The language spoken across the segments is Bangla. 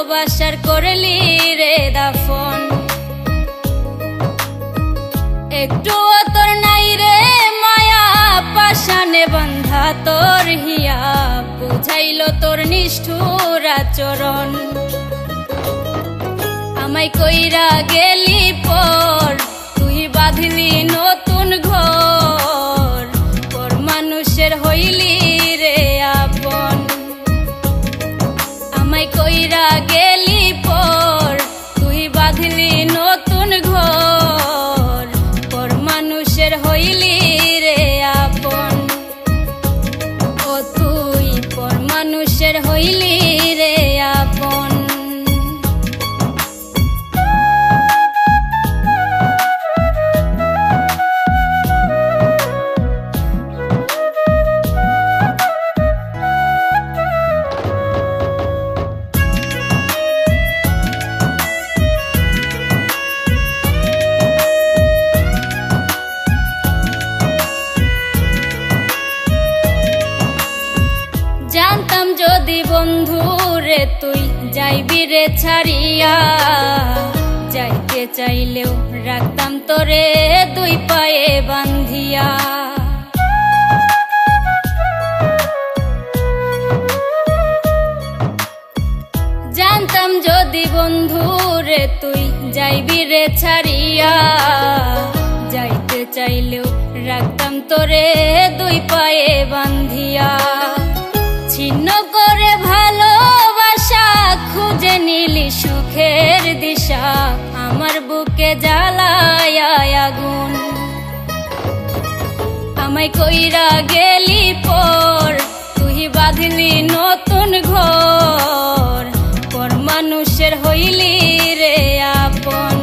ভালোবাসার করলি রে দাফন। একটু তোর নাই রে মায়া পাশানে বান্ধা তোর হিয়া, বুঝাইল তোর নিষ্ঠুর আচরণ। আমায় কইরা গেলি পর তুই বাঁধলি নতুন ঘর, পর মানুষের হইলি রে আপন। আমায় কইরা গেলি পর তুই বাঁধলি নতুন ঘর, পর মানুষের হইলি রে আপন। ও তুই পর মানুষের হইলি রে আপন। জানতাম যদি বন্ধু রে তুই যাইবি রে ছাড়িয়া, যাইতে চাইলেও রাখতাম তোরে দুই পায়ে বান্ধিয়া। জানতাম যদি বন্ধু রে তুই যাইবি রে ছাড়িয়া, যাইতে চাইলেও রাখতাম তোরে দুই পায়ে বান্ধিয়া। ছিন্ন করে ভালোবাসা খুঁজে নিলি সুখের দিশা, আমার বুকে জ্বালায় আগুন। আমায় কইরা গেলি পর তুই বাঁধলি নতুন ঘর, পর মানুষের হইলি রে আপন।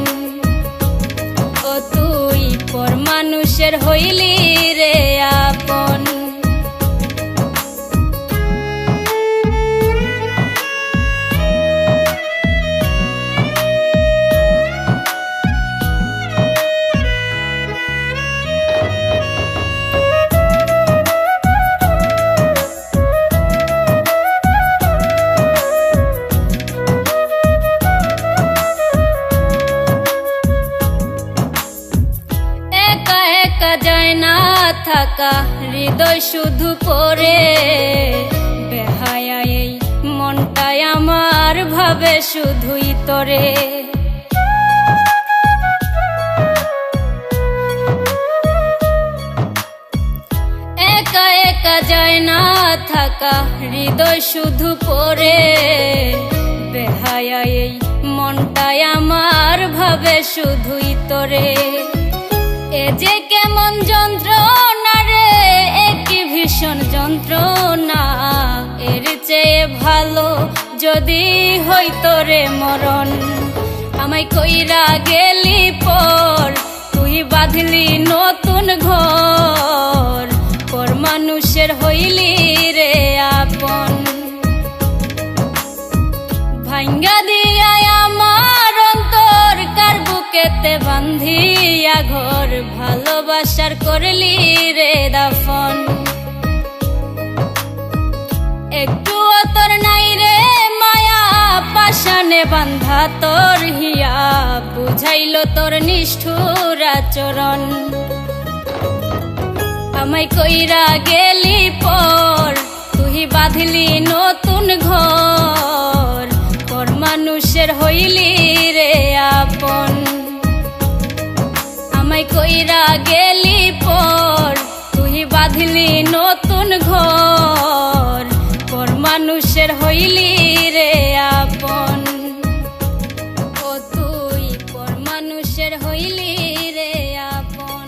ও তুই পর মানুষের হইলি রে আপন। যায় না থাকা হৃদয় শুধু পড়ে, বেহায়া এই মনটাই আমার ভাবে শুধুই তোরে। একা একা যায় না থাকা হৃদয় শুধু পড়ে, বেহায়া এই মনটাই আমার ভাবে শুধুই তোরে। এ যে কেমন যন্ত্রণা রে, একই ভীষণ যন্ত্রণা, এর চেয়ে ভালো যদি হইতো রে মরণ। আমায় কইরা গেলি পর তুই বাঁধলি নতুন ঘর, পর মানুষের হইলি রে আপন। ভাঙ্গা দিয়া আমার অন্তর কার বুকেতে বান্ধিয়া ঘর, ভালোবাসার করলি রে দাফন। একটু তোর নাই রে মায়া পাশানে বান্ধা তোর হিয়া, বুঝাইল তোর নিষ্ঠুর আচরণ। আমায় কইরা গেলি পর তুই বাঁধলি নতুন ঘর, পর মানুষের হইলি রে আপন। আমায় কইরা গেলি পর তুই বাঁধলি নতুন ঘর, পর মানুষের হইলি রে আপন। ও তুই পর মানুষের হইলি রে আপন।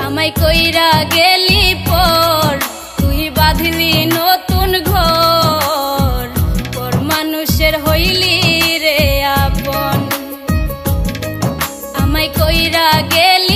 আমায় কইরা গেলি পর তুই বাঁধলি নতুন ঘর, পর মানুষের হইলি রে আপন। আমায় কইরা গেলি